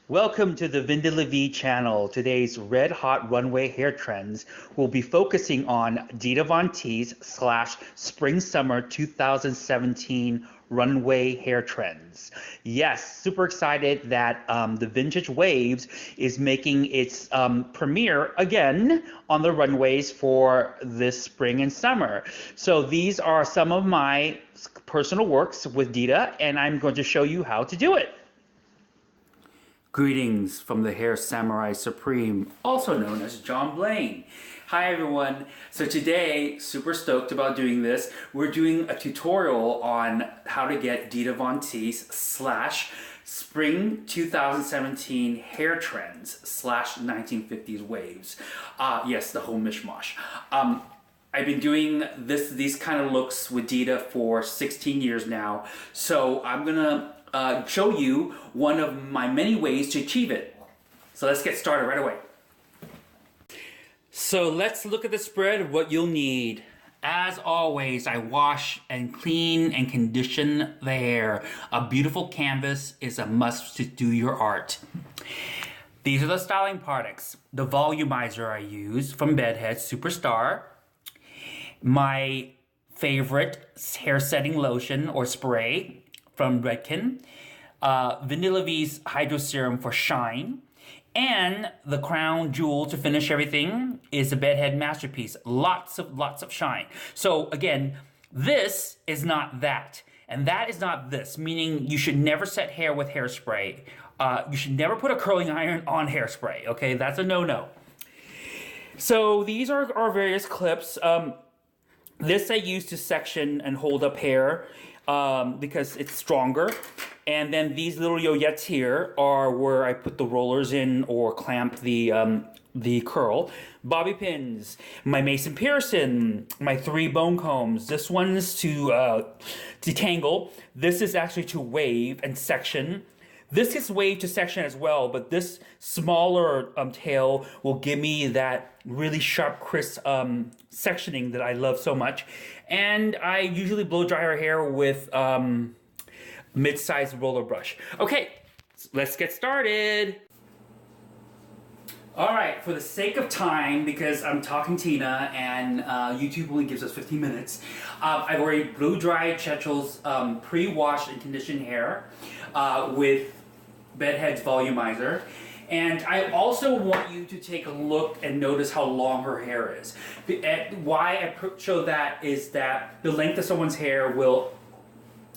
Welcome to the de.la channel. Today's red hot runway hair trends will be focusing on Dita Von Teese slash spring summer 2017 runway hair trends. Yes, super excited that the Vintage Waves is making its premiere again on the runways for this spring and summer. So these are some of my personal works with Dita, and I'm going to show you how to do it. Greetings from the Hair Samurai Supreme, also known as John Blaine. Hi everyone. So today, super stoked about doing this. We're doing a tutorial on how to get Dita Von Teese slash spring 2017 hair trends slash 1950s waves. Yes, the whole mishmash. I've been doing these kind of looks with Dita for 16 years now. So I'm gonna show you one of my many ways to achieve it. So let's get started right away. So let's look at the spread of what you'll need. As always, I wash and clean and condition the hair. A beautiful canvas is a must to do your art. These are the styling products. The volumizer I use from Bedhead Superstar. My favorite hair setting lotion or spray from Redken, Vanilla V's Hydro Serum for shine, and the crown jewel to finish everything is the Bedhead Masterpiece. Lots of shine. So again, this is not that, and that is not this, meaning you should never set hair with hairspray. You should never put a curling iron on hairspray, okay? That's a no-no. So these are our various clips. This I use to section and hold up hair because it's stronger. And then these little yoyettes here are where I put the rollers in or clamp the curl. Bobby pins, my Mason Pearson, my 3 bone combs. This one's to detangle. This is actually to wave and section. This is wave to section as well, but this smaller tail will give me that really sharp, crisp sectioning that I love so much. And I usually blow dry our hair with mid-sized roller brush. Okay, let's get started. All right, for the sake of time, because I'm talking Tina and YouTube only gives us 15 minutes, I've already blow dried Chechel's pre-washed and conditioned hair with Bedhead's volumizer. And I also want you to take a look and notice how long her hair is. Why I show that is that the length of someone's hair will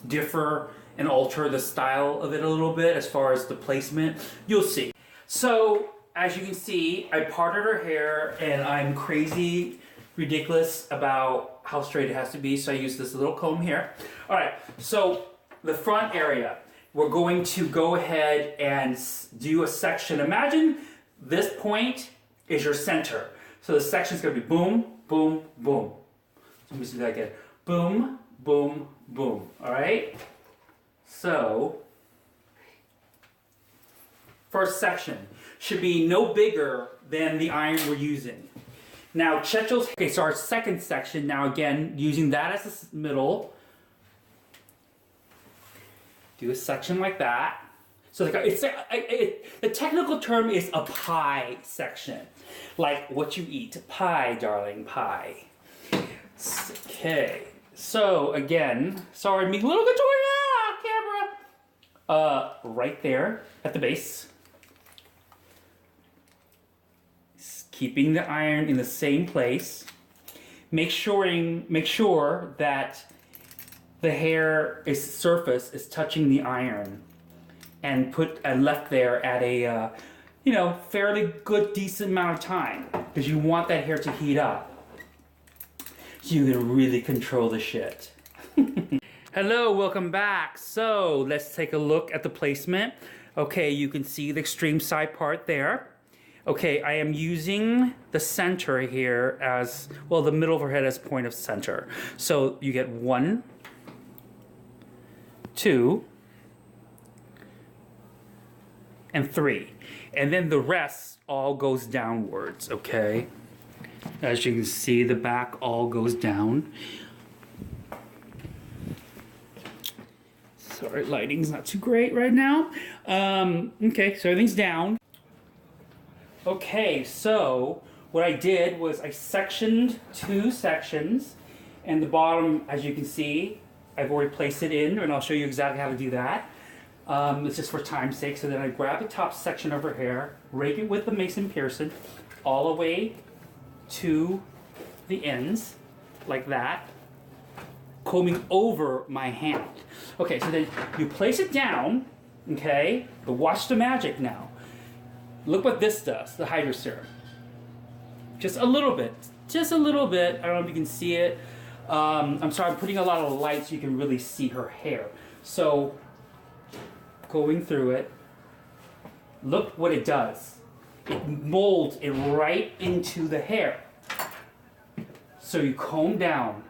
differ and alter the style of it a little bit as far as the placement. You'll see. So, as you can see, I parted her hair and I'm crazy ridiculous about how straight it has to be, so I use this little comb here. All right, so the front area, we're going to go ahead and do a section. Imagine this point is your center. So the section is going to be boom, boom, boom. So let me see that again. Boom, boom, boom. All right? So, first section should be no bigger than the iron we're using. Now, Chechel's, okay, so our second section, now again, using that as the middle, do a section like that. So the technical term is a pie section. Like what you eat. Pie, darling, pie. Okay. So again, sorry, me little camera. Right there at the base. Keeping the iron in the same place. Make sure that the hair surface is touching the iron, and left there at a fairly good decent amount of time, because you want that hair to heat up so you can really control the shit. Hello, welcome back. So let's take a look at the placement. Okay, you can see the extreme side part there. Okay, I am using the center here as well, the middle of her head as point of center. So you get 1, 2, and 3. And then the rest all goes downwards, okay? As you can see, the back all goes down. Sorry, lighting's not too great right now. Okay, so everything's down. Okay, so what I did was I sectioned 2 sections, and the bottom, as you can see, I've already placed it in, and I'll show you exactly how to do that. It's just for time's sake. So then I grab the top section of her hair, rake it with the Mason Pearson all the way to the ends, like that, combing over my hand. Okay, so then you place it down, okay, but watch the magic now. Look what this does, the Hydro Serum. Just a little bit. Just a little bit. I don't know if you can see it. I'm sorry, I'm putting a lot of light so you can really see her hair. So, going through it, look what it does. It molds it right into the hair. So you comb down.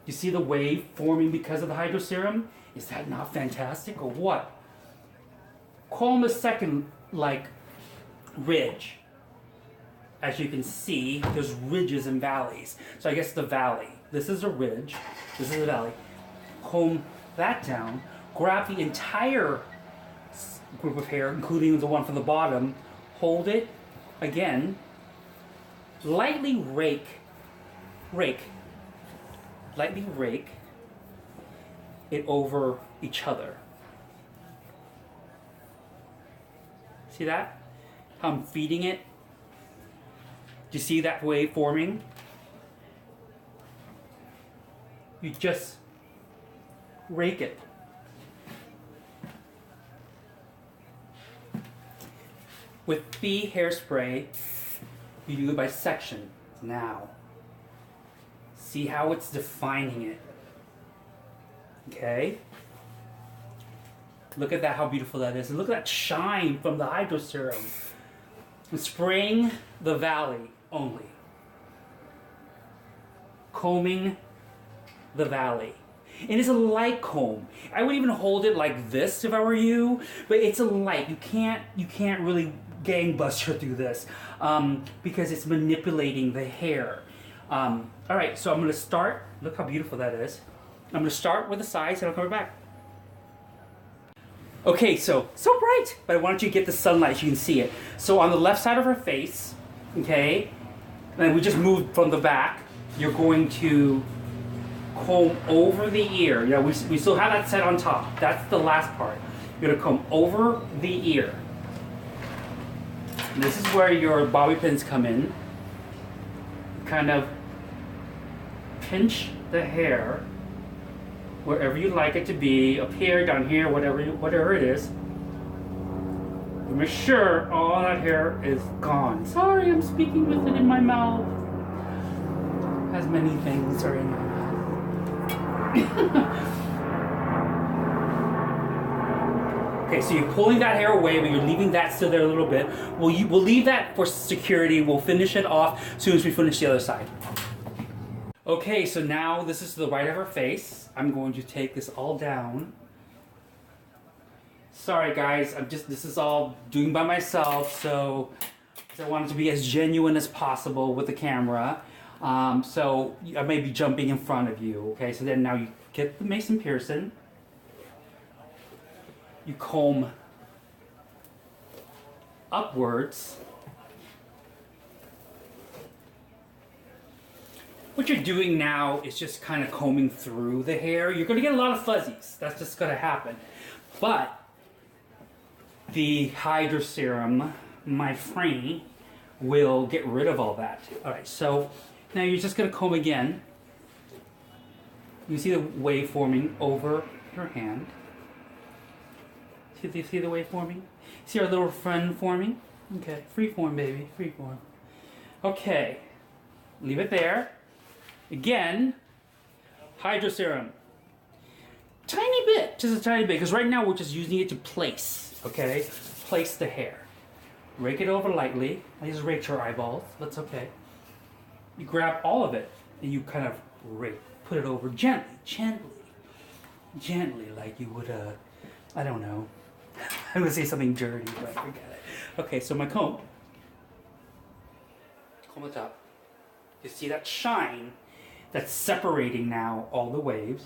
You see the wave forming because of the Hydro Serum? Is that not fantastic or what? Comb the second, like, ridge. As you can see, there's ridges and valleys. So I guess the valley. This is a ridge. This is a valley. Comb that down. Grab the entire group of hair, including the one from the bottom. Hold it. Again. Lightly rake. Lightly rake it over each other. See that? How I'm feeding it? Do you see that wave forming? You just rake it. With the hairspray, you do it by section. Now, see how it's defining it. Okay? Look at that, how beautiful that is. And look at that shine from the Hydro Serum. I'm spraying the valley only. Combing the valley. It is a light comb. I would even hold it like this if I were you, but it's a light. You can't really gangbuster through this because it's manipulating the hair. All right, so I'm gonna start. Look how beautiful that is. I'm gonna start with the sides and I'll come right back. Okay, so bright, but I wanted you to get the sunlight so you can see it. So on the left side of her face, okay, and we just moved from the back, you're going to comb over the ear. Yeah, we still have that set on top. That's the last part. You're gonna comb over the ear. And this is where your bobby pins come in. Kind of pinch the hair wherever you like it to be, up here, down here, whatever it is. Make sure all that hair is gone. Sorry, I'm speaking with it in my mouth. As many things are in my mouth. Okay, so you're pulling that hair away, but you're leaving that still there a little bit. We'll leave that for security. We'll finish it off as soon as we finish the other side. Okay, so now this is to the right of her face. I'm going to take this all down. Sorry guys, this is all doing by myself, so I want it to be as genuine as possible with the camera. So I may be jumping in front of you, okay? So then now you get the Mason Pearson. You comb upwards. What you're doing now is just kind of combing through the hair. You're going to get a lot of fuzzies. That's just going to happen. But the Hydro Serum, my friend, will get rid of all that. All right, so now you're just going to comb again. You see the wave forming over your hand. See the wave forming? See our little friend forming? Okay, free form, baby, free form. Okay, leave it there. Again, Hydro Serum. Tiny bit, just a tiny bit, because right now we're just using it to place, okay? Place the hair. Rake it over lightly. I just raked her eyeballs, that's okay. You grab all of it, and you kind of rake, put it over gently, like you would, I don't know. I'm gonna say something dirty, but I forget it. Okay, so my comb the top. You see that shine that's separating now all the waves.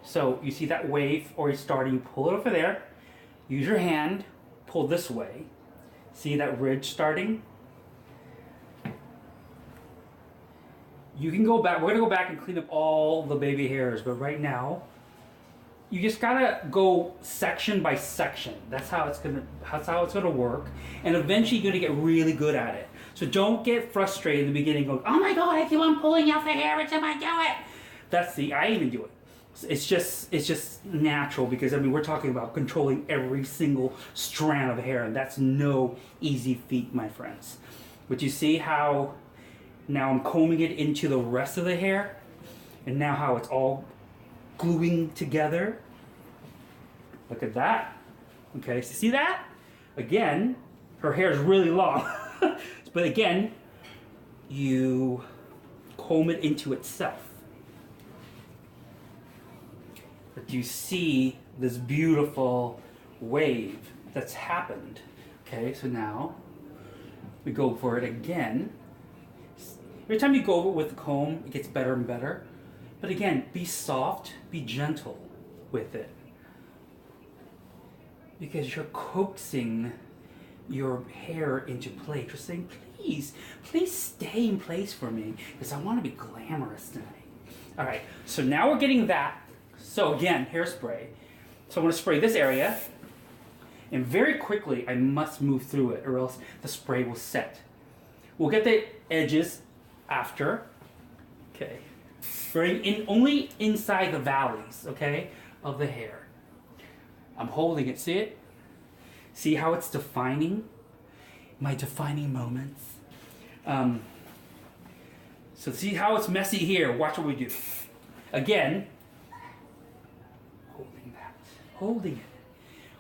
So you see that wave already starting, pull it over there. Use your hand, pull this way. See that ridge starting? You can go back, we're gonna go back and clean up all the baby hairs, but right now, you just gotta go section by section. That's how it's gonna work. And eventually you're gonna get really good at it. So don't get frustrated in the beginning going, oh my God, I keep on pulling out the hair until I do it. I even do it. It's just natural because I mean we're talking about controlling every single strand of hair, and that's no easy feat, my friends. But you see how now I'm combing it into the rest of the hair, and now how it's all gluing together. Look at that. Okay, so see that? Again, her hair is really long. But again, you comb it into itself. But you see this beautiful wave that's happened. Okay, so now we go for it again. Every time you go over it with the comb, it gets better and better. But again, be soft, be gentle with it. Because you're coaxing your hair into place. You're saying, please stay in place for me, because I want to be glamorous tonight. All right, so now we're getting that. So again, hairspray. So I'm going to spray this area, and very quickly I must move through it, or else the spray will set. We'll get the edges after. Okay, spraying in only inside the valleys, okay, of the hair. I'm holding it. See it? See how it's defining? My defining moments. So see how it's messy here. Watch what we do. Again, holding it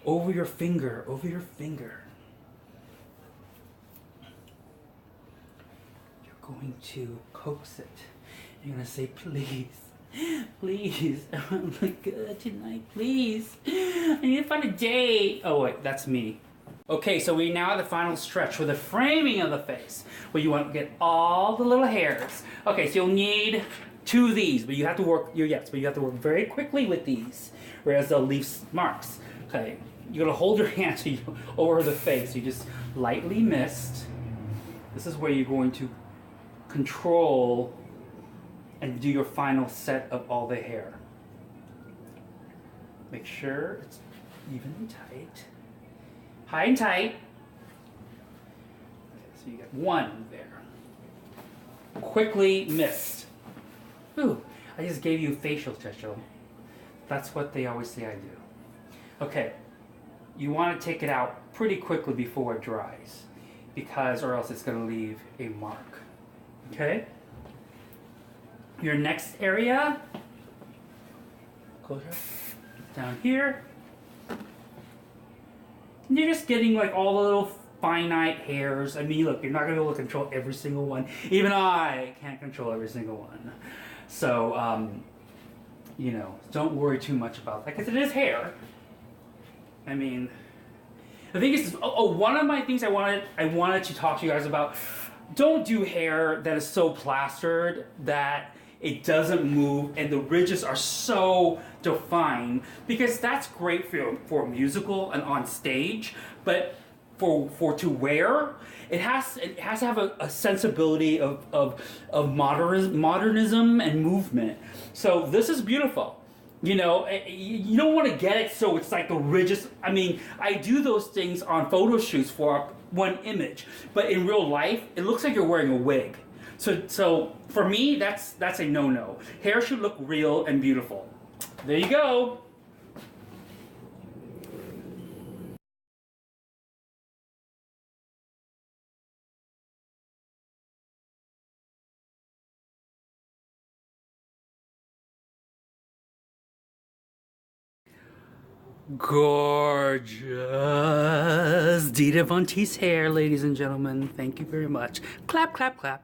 over your finger, over your finger. You're going to coax it. You're going to say, please, I want to look good tonight, please. I need to find a date. Oh wait, that's me. Okay, so we now have the final stretch for the framing of the face, where you want to get all the little hairs. Okay, so you'll need 2 of these, but you have to work very quickly with these, whereas they'll leave marks. Okay, you're gonna hold your hand so over the face. You just lightly mist. This is where you're going to control and do your final set of all the hair. Make sure it's even and tight. High and tight. Okay, so you got 1 there. Quickly mist. Ooh, I just gave you a facial touch. That's what they always say I do. Okay, you want to take it out pretty quickly before it dries, or else it's going to leave a mark. Okay? Your next area, closer, down here. And you're just getting like all the little finite hairs. I mean, look, you're not going to be able to control every single one. Even I can't control every single one. So, you know, don't worry too much about that, because it is hair. I mean, the thing is, one of my things I wanted to talk to you guys about, don't do hair that is so plastered that it doesn't move and the ridges are so defined, because that's great for a musical and on stage, but for to wear, it has to have a sensibility of modernism and movement. So this is beautiful. You know, you don't want to get it so it's like the ridges. I mean, I do those things on photo shoots for one image, but in real life, it looks like you're wearing a wig. So for me, that's a no-no. Hair should look real and beautiful. There you go. Gorgeous Dita Von Teese hair, ladies and gentlemen. Thank you very much. Clap, clap, clap.